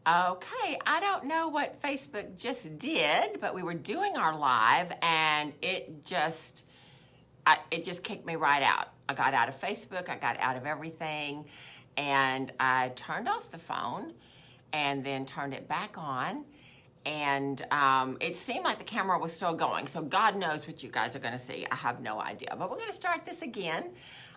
Okay, I don't know what Facebook just did, but we were doing our live and it just kicked me right out. I got out of Facebook, I got out of everything, and I turned off the phone and then turned it back on. And it seemed like the camera was still going, so God knows what you guys are going to see. I have no idea, but we're going to start this again.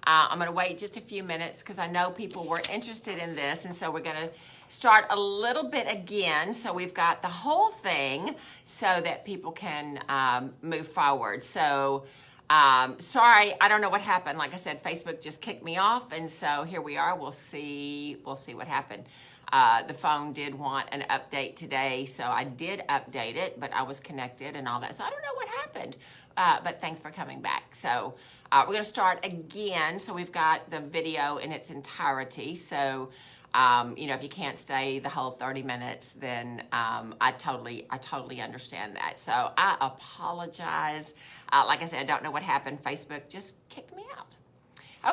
I'm going to wait just a few minutes because I know people were interested in this, and so we're going to start a little bit again so we've got the whole thing so that people can move forward. So sorry, I don't know what happened. Like I said, Facebook just kicked me off, and so here we are. We'll see what happened. The phone did want an update today, so I did update it, but I was connected and all that. So I don't know what happened, but thanks for coming back. So we're going to start again. So we've got the video in its entirety. So, if you can't stay the whole 30 minutes, then I totally understand that. So I apologize. Like I said, I don't know what happened. Facebook just kicked me out.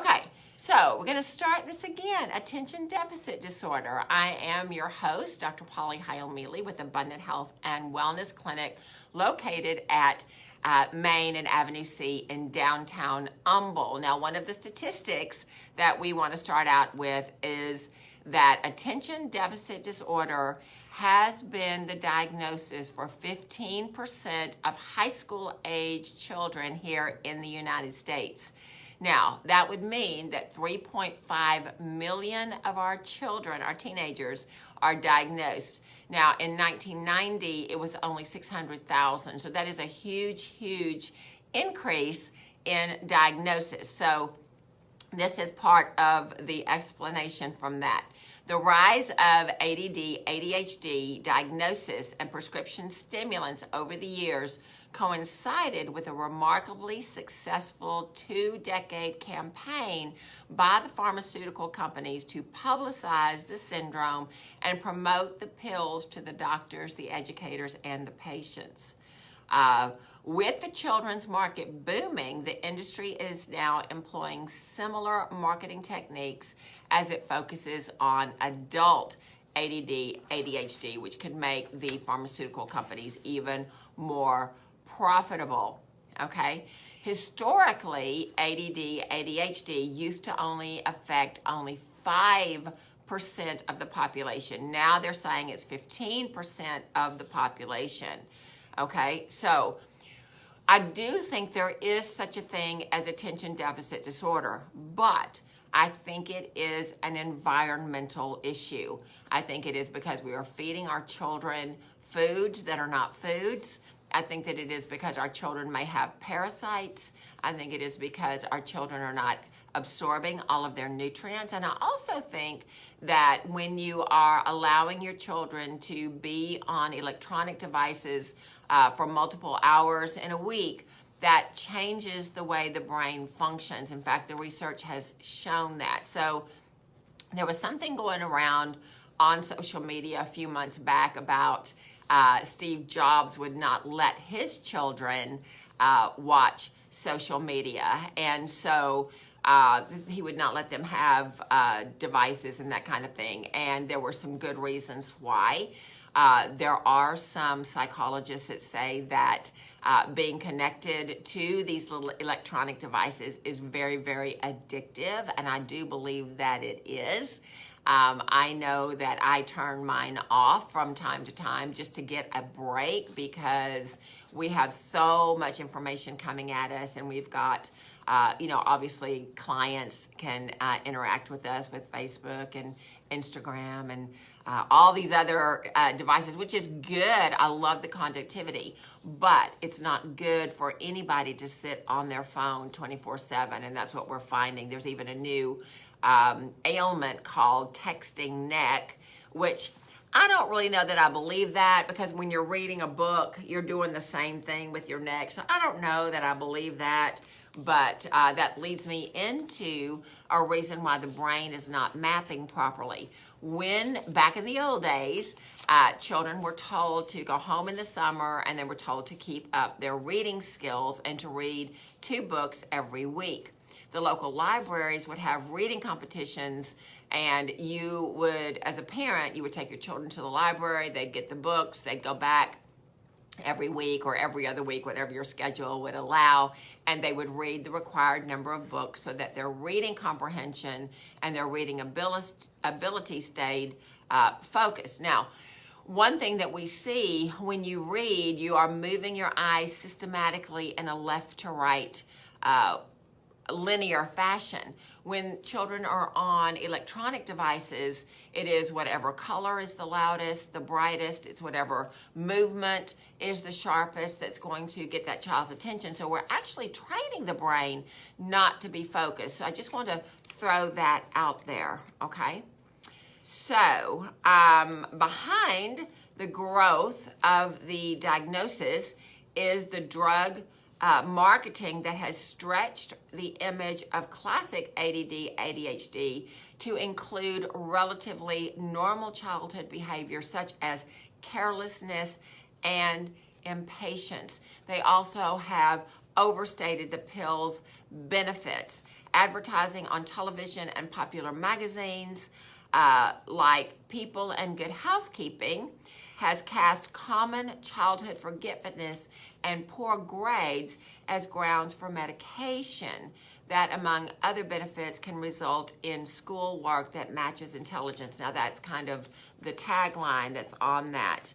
Okay. So we're going to start this again, attention deficit disorder. I am your host, Dr. Polly Heil-Mealey with Abundant Health and Wellness Clinic located at Main and Avenue C in downtown Humble. Now, one of the statistics that we want to start out with is that attention deficit disorder has been the diagnosis for 15% of high school age children here in the United States. Now, that would mean that 3.5 million of our children, our teenagers, are diagnosed. Now, in 1990, it was only 600,000. So that is a huge, huge increase in diagnosis. So this is part of the explanation from that. The rise of ADD, ADHD diagnosis and prescription stimulants over the years coincided with a remarkably successful 2-decade campaign by the pharmaceutical companies to publicize the syndrome and promote the pills to the doctors, the educators, and the patients. With the children's market booming, the industry is now employing similar marketing techniques as it focuses on adult ADD, ADHD, which could make the pharmaceutical companies even more profitable, okay? Historically, ADD, ADHD used to only affect only 5% of the population. Now they're saying it's 15% of the population, okay? So I do think there is such a thing as attention deficit disorder, but I think it is an environmental issue. I think it is because we are feeding our children foods that are not foods. I think that it is because our children may have parasites. I think it is because our children are not absorbing all of their nutrients. And I also think that when you are allowing your children to be on electronic devices for multiple hours in a week, that changes the way the brain functions. In fact, the research has shown that. So there was something going around on social media a few months back about Steve Jobs would not let his children watch social media. And so he would not let them have devices and that kind of thing. And there were some good reasons why. There are some psychologists that say that being connected to these little electronic devices is very, very addictive, and I do believe that it is. I know that I turn mine off from time to time just to get a break because we have so much information coming at us, and we've got obviously clients can interact with us with Facebook and Instagram and all these other devices, which is good. I love the conductivity, but it's not good for anybody to sit on their phone 24/7, and that's what we're finding. There's even a new ailment called texting neck, which I don't really know that I believe that, because when you're reading a book, you're doing the same thing with your neck. So I don't know that I believe that, but that leads me into a reason why the brain is not mapping properly. When, back in the old days, children were told to go home in the summer and they were told to keep up their reading skills and to read 2 books every week. the local libraries would have reading competitions, and you would, as a parent, you would take your children to the library, they'd get the books, they'd go back every week or every other week, whatever your schedule would allow, and they would read the required number of books so that their reading comprehension and their reading ability stayed focused. Now, one thing that we see when you read, you are moving your eyes systematically in a left to right linear fashion. When children are on electronic devices, it is whatever color is the loudest, the brightest, it's whatever movement is the sharpest that's going to get that child's attention. So we're actually training the brain not to be focused. So I just want to throw that out there, okay? So behind the growth of the diagnosis is the drug marketing that has stretched the image of classic ADD, ADHD to include relatively normal childhood behavior such as carelessness and impatience. They also have overstated the pill's benefits. Advertising on television and popular magazines like People and Good Housekeeping has cast common childhood forgetfulness and poor grades as grounds for medication that, among other benefits, can result in schoolwork that matches intelligence. Now, that's kind of the tagline that's on that.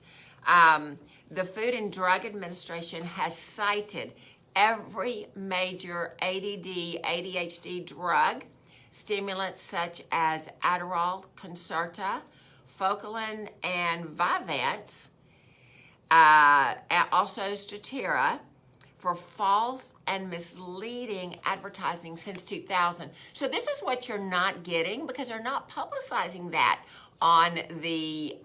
The Food and Drug Administration has cited every major ADD, ADHD drug, stimulants such as Adderall, Concerta, Focalin, and Vyvanse, also Statera, for false and misleading advertising since 2000. So this is what you're not getting because they're not publicizing that on the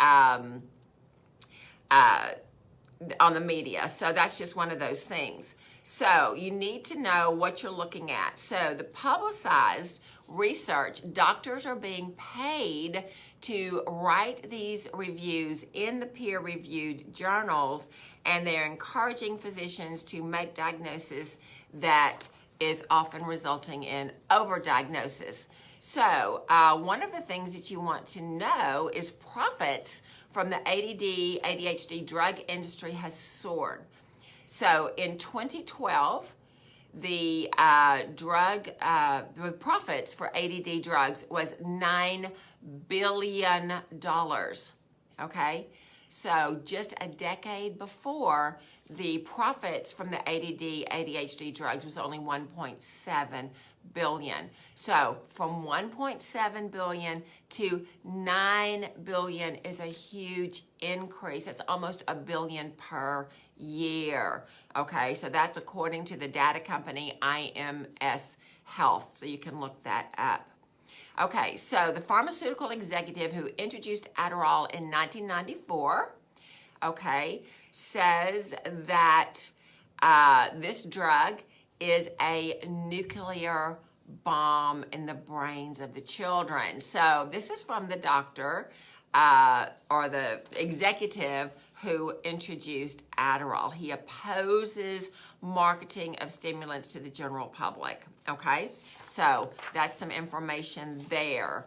media. So that's just one of those things. So you need to know what you're looking at. So the publicized research, doctors are being paid to write these reviews in the peer-reviewed journals, and they're encouraging physicians to make diagnosis that is often resulting in overdiagnosis. So one of the things that you want to know is profits from the ADD, ADHD drug industry has soared. So in 2012, the profits for ADD drugs was $9 billion, okay? So just a decade before, the profits from the ADD, ADHD drugs was only 1.7 billion. So from 1.7 billion to 9 billion is a huge increase. It's almost $1 billion per year. Okay, so that's according to the data company IMS Health. So you can look that up. Okay, so the pharmaceutical executive who introduced Adderall in 1994, okay, says that this drug is a nuclear bomb in the brains of the children. So this is from the doctor or the executive who introduced Adderall. He opposes marketing of stimulants to the general public, okay? So that's some information there.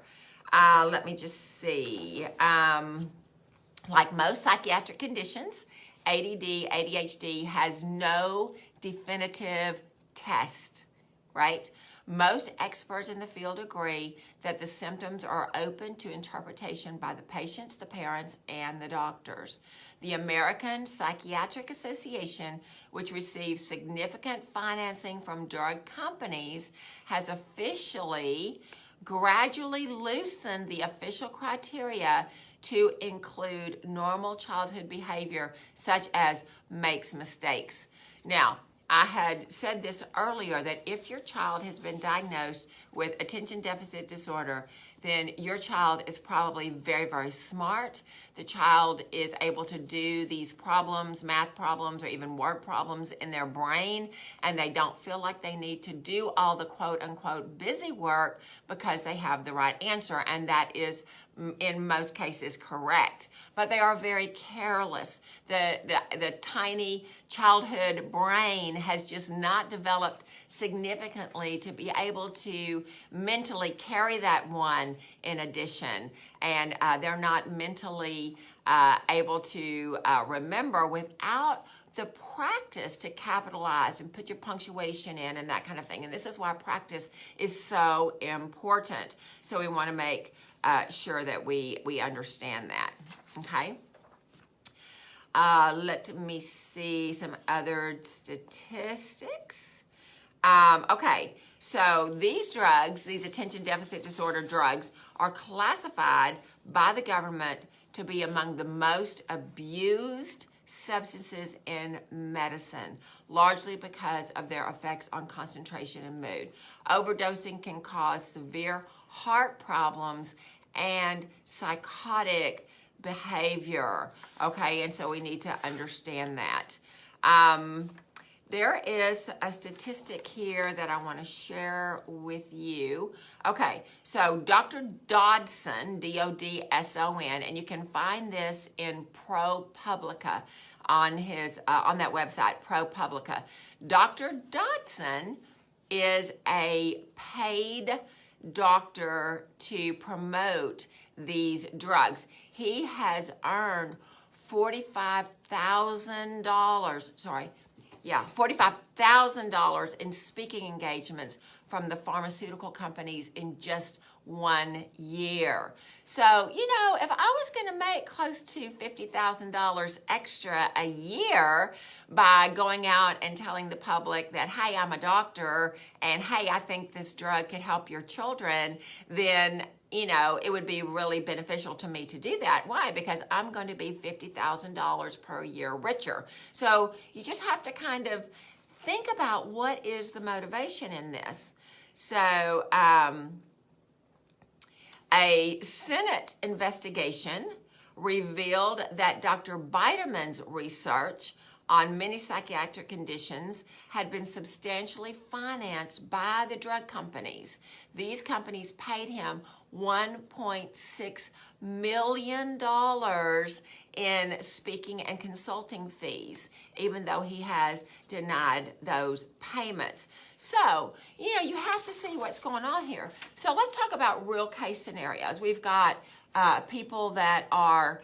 Let me just see. Like most psychiatric conditions, ADD, ADHD has no definitive test, right? Most experts in the field agree that the symptoms are open to interpretation by the patients, the parents, and the doctors. The American Psychiatric Association, which receives significant financing from drug companies, has officially gradually loosened the official criteria to include normal childhood behavior, such as makes mistakes. Now, I had said this earlier, that if your child has been diagnosed with attention deficit disorder, then your child is probably very, very smart. The child is able to do these problems, math problems, or even word problems in their brain, and they don't feel like they need to do all the quote-unquote busy work because they have the right answer, and that is in most cases correct, but they are very careless. The tiny childhood brain has just not developed significantly to be able to mentally carry that one in addition, and they're not mentally able to remember without the practice to capitalize and put your punctuation in and that kind of thing. And this is why practice is so important. So we want to make sure that we understand that, okay? Let me see some other statistics. Okay, so these drugs, these attention deficit disorder drugs, are classified by the government to be among the most abused substances in medicine, largely because of their effects on concentration and mood. Overdosing can cause severe heart problems and psychotic behavior, okay? And so we need to understand that. There is a statistic here that I want to share with you. Okay, so Dr. Dodson, D-O-D-S-O-N, and you can find this in ProPublica on his on that website, ProPublica. Dr. Dodson is a paid doctor to promote these drugs. He has earned $45,000 in speaking engagements from the pharmaceutical companies in just 1 year. So, you know, if I was going to make close to $50,000 extra a year by going out and telling the public that, hey, I'm a doctor, and hey, I think this drug could help your children, then, you know, it would be really beneficial to me to do that. Why? Because I'm going to be $50,000 per year richer. So you just have to kind of think about what is the motivation in this. So a Senate investigation revealed that Dr. Biderman's research on many psychiatric conditions had been substantially financed by the drug companies. These companies paid him $1.6 million in speaking and consulting fees, even though he has denied those payments. So, you know, you have to see what's going on here. So let's talk about real case scenarios. We've got people that are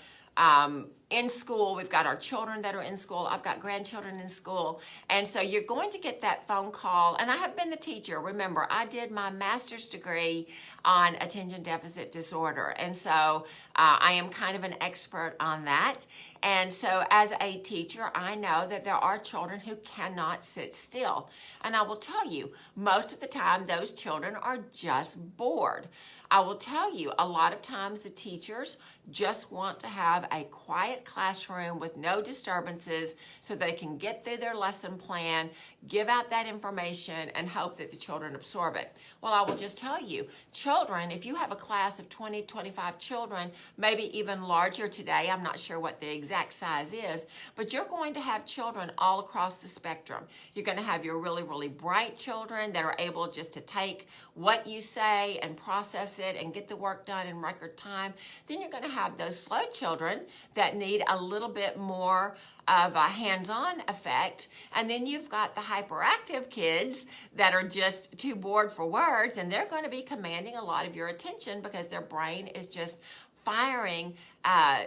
in school. We've got our children that are in school. I've got grandchildren in school. And so you're going to get that phone call. And I have been the teacher. Remember, I did my master's degree on attention deficit disorder. And so I am kind of an expert on that. And so as a teacher, I know that there are children who cannot sit still. And I will tell you, most of the time, those children are just bored. I will tell you, a lot of times the teachers just want to have a quiet classroom with no disturbances so they can get through their lesson plan, give out that information, and hope that the children absorb it. Well, I will just tell you, children, if you have a class of 20, 25 children, maybe even larger today, I'm not sure what the exact size is, but you're going to have children all across the spectrum. You're going to have your really, really bright children that are able just to take what you say and process it and get the work done in record time. Then you're going to have those slow children that need a little bit more of a hands-on effect. And then you've got the hyperactive kids that are just too bored for words, and they're going to be commanding a lot of your attention because their brain is just firing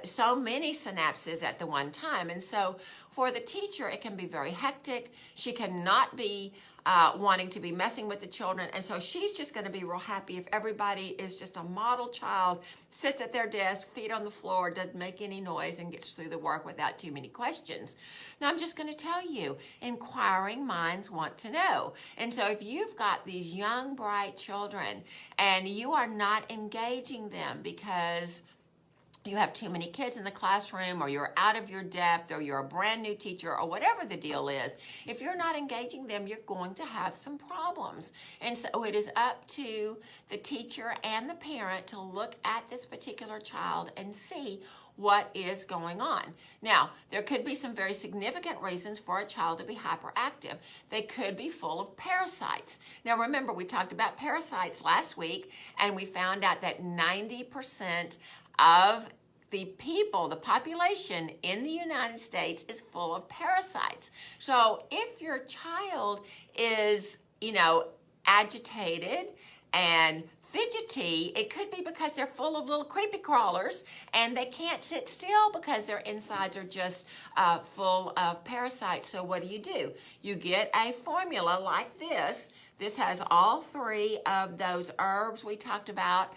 so many synapses at the one time. And so for the teacher, it can be very hectic. She cannot be wanting to be messing with the children. And so she's just going to be real happy if everybody is just a model child, sits at their desk, feet on the floor, doesn't make any noise, and gets through the work without too many questions. Now, I'm just going to tell you, inquiring minds want to know. And so if you've got these young, bright children and you are not engaging them because you have too many kids in the classroom, or you're out of your depth, or you're a brand new teacher, or whatever the deal is, if you're not engaging them, you're going to have some problems. And so it is up to the teacher and the parent to look at this particular child and see what is going on. Now, there could be some very significant reasons for a child to be hyperactive. They could be full of parasites. Now, remember, we talked about parasites last week, and we found out that 90% of the people, the population in the United States is full of parasites. So if your child is, agitated and fidgety, it could be because they're full of little creepy crawlers and they can't sit still because their insides are just full of parasites. So what do? You get a formula like this. This has all three of those herbs we talked about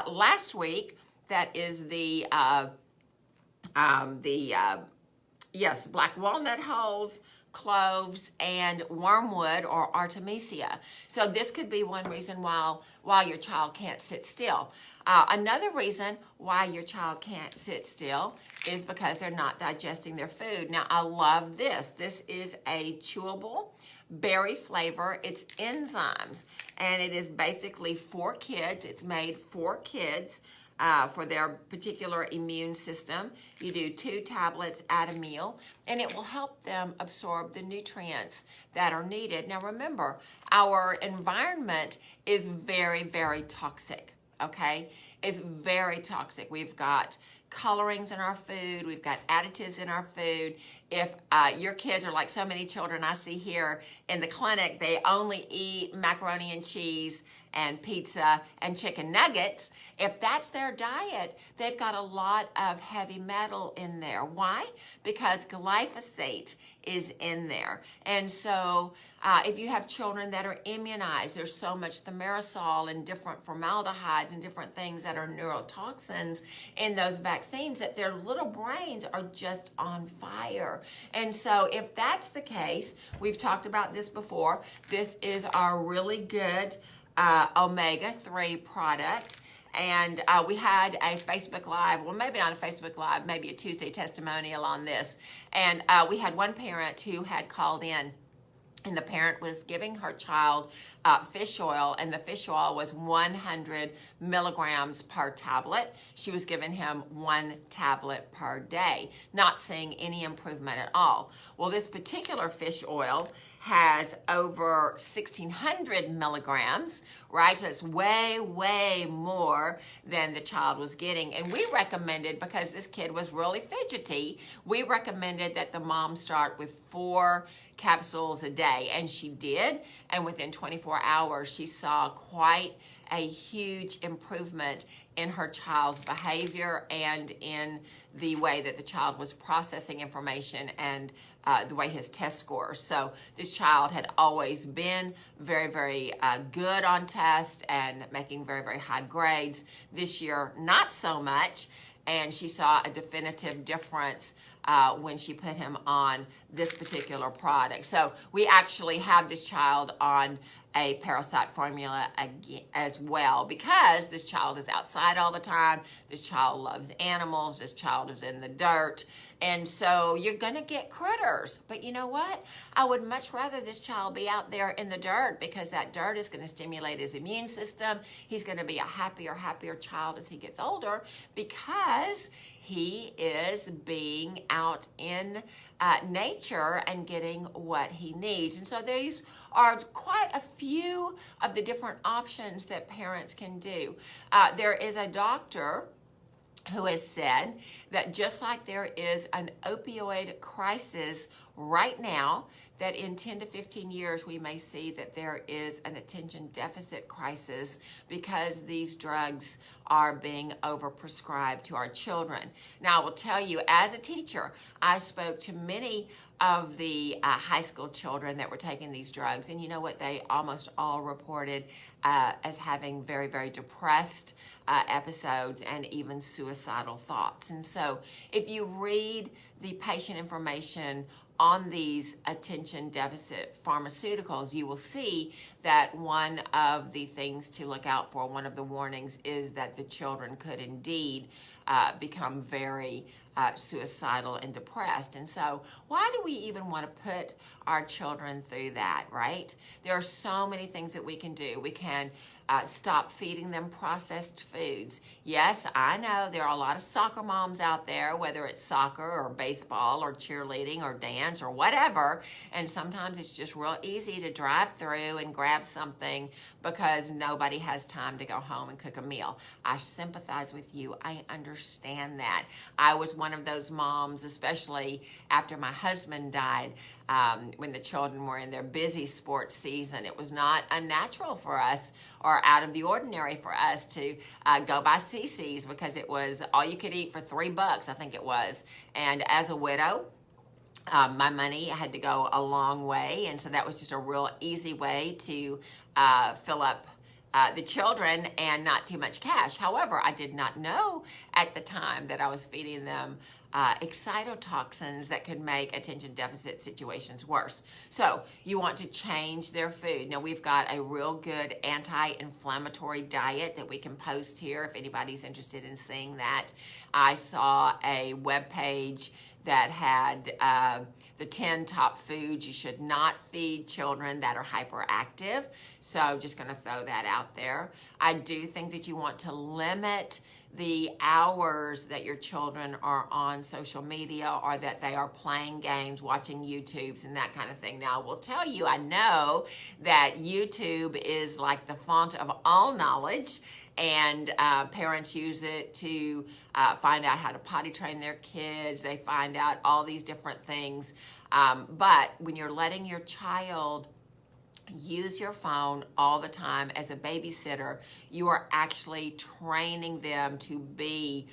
last week. That is the black walnut hulls, cloves, and wormwood or artemisia. So this could be one reason why your child can't sit still. Another reason why your child can't sit still is because they're not digesting their food. Now, I love this. This is a chewable berry flavor. It's enzymes, and it is basically for kids. It's made for kids. For their particular immune system. You do 2 tablets at a meal, and it will help them absorb the nutrients that are needed. Now remember, our environment is very, very toxic, okay? It's very toxic. We've got colorings in our food. We've got additives in our food. If your kids are like so many children I see here in the clinic, they only eat macaroni and cheese and pizza and chicken nuggets. If that's their diet, they've got a lot of heavy metal in there. Why? Because glyphosate is in there. And so if you have children that are immunized, there's so much thimerosal and different formaldehydes and different things that are neurotoxins in those vaccines that their little brains are just on fire. And so if that's the case, we've talked about this before, this is our really good omega-3 product. And we had a Facebook Live, well, maybe not a Facebook Live, maybe a Tuesday testimonial on this. And we had one parent who had called in, and the parent was giving her child fish oil, and the fish oil was 100 milligrams per tablet. She was giving him 1 tablet per day, not seeing any improvement at all. Well, this particular fish oil has over 1,600 milligrams, right? So it's way, way more than the child was getting. And we recommended, because this kid was really fidgety, we recommended that the mom start with 4 capsules a day. And she did. And within 24 hours, she saw quite a huge improvement in her child's behavior and in the way that the child was processing information and the way his test scores. So this child had always been very, very good on tests and making very, very high grades. This year, not so much. And she saw a definitive difference when she put him on this particular product. So we actually have this child on a parasite formula again, as well, because this child is outside all the time. This child loves animals. This child is in the dirt. And so you're going to get critters. But you know what? I would much rather this child be out there in the dirt, because that dirt is going to stimulate his immune system. He's going to be a happier child as he gets older, because he is being out in nature and getting what he needs. And so these are quite a few of the different options that parents can do. There is a doctor who has said that just like there is an opioid crisis right now, that in 10 to 15 years we may see that there is an attention deficit crisis because these drugs are being overprescribed to our children. Now, I will tell you, as a teacher, I spoke to many of the high school children that were taking these drugs, and you know what? They almost all reported as having very, very depressed episodes and even suicidal thoughts. And so if you read the patient information on these attention deficit pharmaceuticals, you will see that one of the things to look out for, one of the warnings, is that the children could indeed become very suicidal and depressed. And so why do we even want to put our children through that, right? There are so many things that we can do. We can stop feeding them processed foods. Yes, I know there are a lot of soccer moms out there, whether it's soccer or baseball or cheerleading or dance or whatever, and sometimes it's just real easy to drive through and grab something because nobody has time to go home and cook a meal. I sympathize with you. I understand that. I was one of those moms, especially after my husband died, when the children were in their busy sports season. It was not unnatural for us or out of the ordinary for us to go by CC's because it was all you could eat for $3, I think it was. And as a widow, my money had to go a long way, and so that was just a real easy way to fill up the children and not too much cash. However, I did not know at the time that I was feeding them excitotoxins that could make attention deficit situations worse. So you want to change their food. Now we've got a real good anti-inflammatory diet that we can post here if anybody's interested in seeing that. I saw a webpage that had the 10 top foods you should not feed children that are hyperactive. So just going to throw that out there. I do think that you want to limit the hours that your children are on social media or that they are playing games, watching YouTubes and that kind of thing. Now, I will tell you, I know that YouTube is like the font of all knowledge, and parents use it to find out how to potty train their kids. They find out all these different things. But when you're letting your child use your phone all the time as a babysitter, you are actually training them to be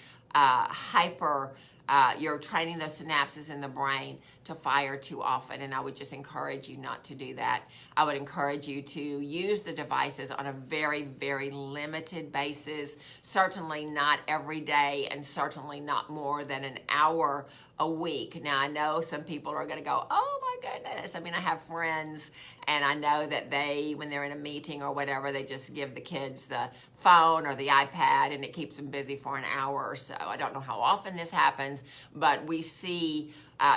you're training the synapses in the brain to fire too often, and I would just encourage you not to do that. I would encourage you to use the devices on a very, very limited basis, certainly not every day, and certainly not more than an hour a week. Now, I know some people are going to go, oh my goodness. I mean, I have friends, and I know that when they're in a meeting or whatever, they just give the kids the phone or the iPad, and it keeps them busy for an hour or so. I don't know how often this happens, but we see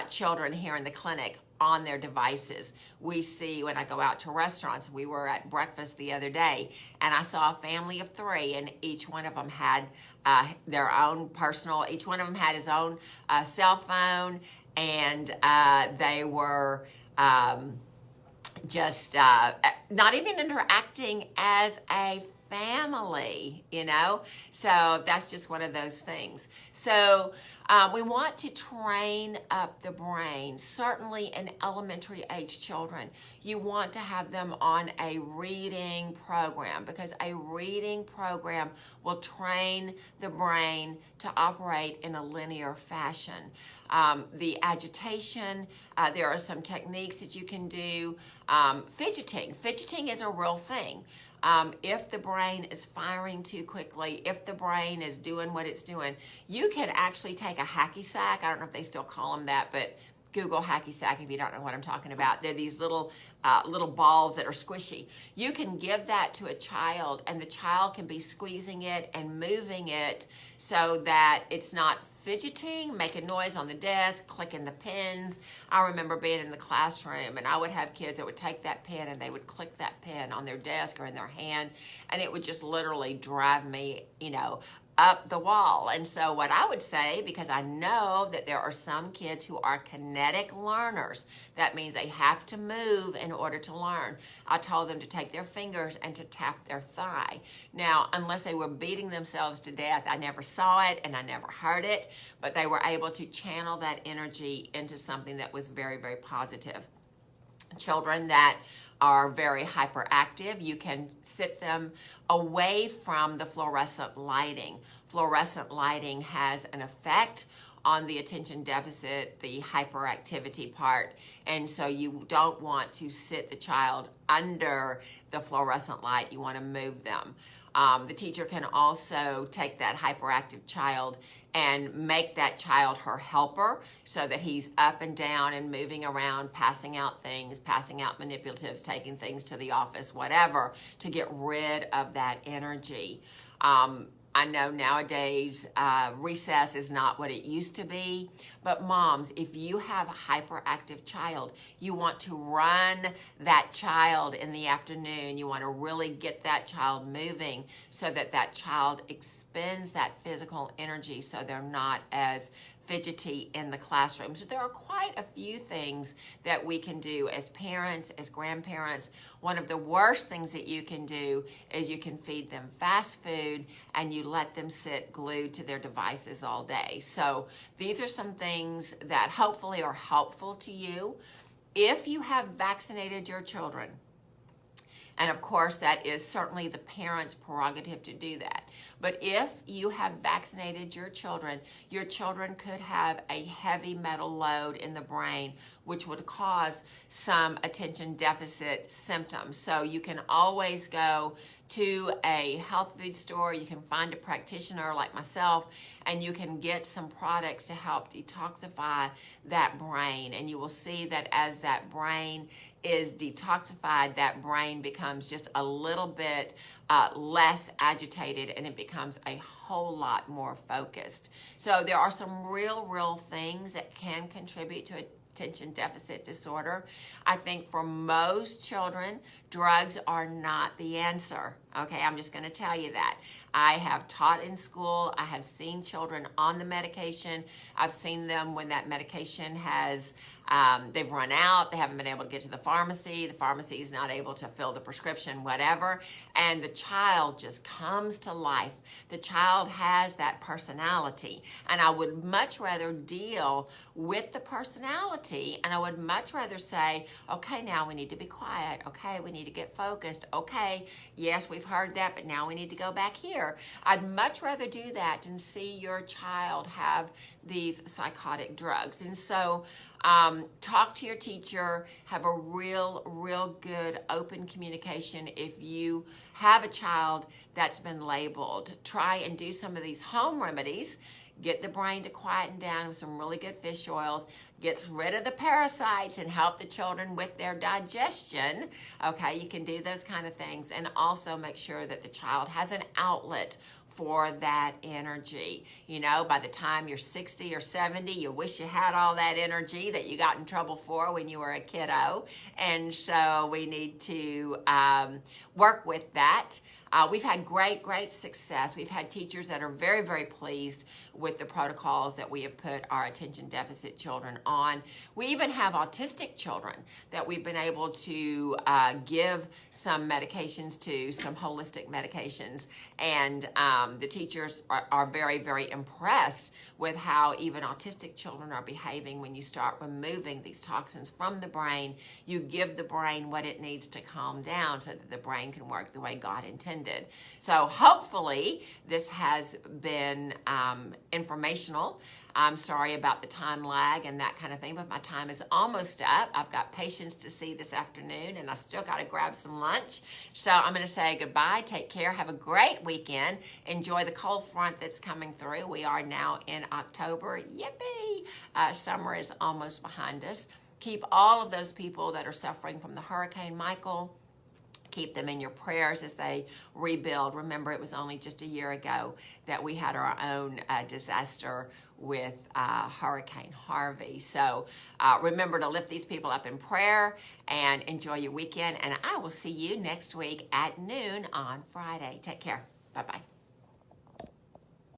children here in the clinic on their devices. We see when I go out to restaurants, we were at breakfast the other day, and I saw a family of 3, and each one of them had their own personal, each one of them had his own cell phone, and they were just not even interacting as a family, you know? So that's just one of those things. So we want to train up the brain, certainly in elementary age children. You want to have them on a reading program because a reading program will train the brain to operate in a linear fashion. The agitation, there are some techniques that you can do. Fidgeting is a real thing. If the brain is firing too quickly, if the brain is doing what it's doing, you can actually take a hacky sack. I don't know if they still call them that, but Google hacky sack if you don't know what I'm talking about. They're these little balls that are squishy. You can give that to a child, and the child can be squeezing it and moving it so that it's not fidgeting, making noise on the desk, clicking the pins. I remember being in the classroom, and I would have kids that would take that pen and they would click that pen on their desk or in their hand, and it would just literally drive me, up the wall. And so what I would say, because I know that there are some kids who are kinetic learners, that means they have to move in order to learn. I told them to take their fingers and to tap their thigh. Now, unless they were beating themselves to death, I never saw it and I never heard it, but they were able to channel that energy into something that was very, very positive. Children that are very hyperactive, you can sit them away from the fluorescent lighting. Fluorescent lighting has an effect on the attention deficit, the hyperactivity part, and so you don't want to sit the child under the fluorescent light. You want to move them. The teacher can also take that hyperactive child and make that child her helper so that he's up and down and moving around, passing out things, passing out manipulatives, taking things to the office, whatever, to get rid of that energy. I know nowadays recess is not what it used to be, but moms, if you have a hyperactive child, you want to run that child in the afternoon. You want to really get that child moving so that that child expends that physical energy so they're not as fidgety in the classroom. So there are quite a few things that we can do as parents, as grandparents. One of the worst things that you can do is you can feed them fast food and you let them sit glued to their devices all day. So these are some things that hopefully are helpful to you. If you have vaccinated your children, and of course, that is certainly the parent's prerogative to do that. But if you have vaccinated your children could have a heavy metal load in the brain, which would cause some attention deficit symptoms. So you can always go to a health food store, you can find a practitioner like myself, and you can get some products to help detoxify that brain. And you will see that as that brain is detoxified, that brain becomes just a little bit less agitated and it becomes a whole lot more focused. So there are some real things that can contribute to attention deficit disorder. I think for most children, drugs are not the answer. Okay, I'm just going to tell you that. I have taught in school. I have seen children on the medication. I've seen them when that medication has, they've run out. They haven't been able to get to the pharmacy. The pharmacy is not able to fill the prescription, whatever. And the child just comes to life. The child has that personality. And I would much rather deal with the personality. And I would much rather say, okay, now we need to be quiet. Okay, we need to get focused. Okay, yes, we've heard that, but now we need to go back here. I'd much rather do that than see your child have these psychotic drugs. And so talk to your teacher, have a real good open communication. If you have a child that's been labeled, try and do some of these home remedies. Get the brain to quieten down with some really good fish oils, gets rid of the parasites and help the children with their digestion. Okay, you can do those kind of things, and also make sure that the child has an outlet for that energy. You know, by the time you're 60 or 70, you wish you had all that energy that you got in trouble for when you were a kiddo. And so we need to work with that. We've had great success. We've had teachers that are very pleased with the protocols that we have put our attention deficit children on. We even have autistic children that we've been able to give some medications to, some holistic medications. And the teachers are very impressed with how even autistic children are behaving when you start removing these toxins from the brain. You give the brain what it needs to calm down so that the brain can work the way God intended. So hopefully this has been informational. I'm sorry about the time lag and that kind of thing, but my time is almost up. I've got patients to see this afternoon and I've still got to grab some lunch. So I'm going to say goodbye. Take care. Have a great weekend. Enjoy the cold front that's coming through. We are now in October. Yippee! Summer is almost behind us. Keep all of those people that are suffering from the Hurricane Michael. Keep them in your prayers as they rebuild. Remember, it was only just a year ago that we had our own disaster with Hurricane Harvey. So remember to lift these people up in prayer and enjoy your weekend. And I will see you next week at noon on Friday. Take care. Bye-bye.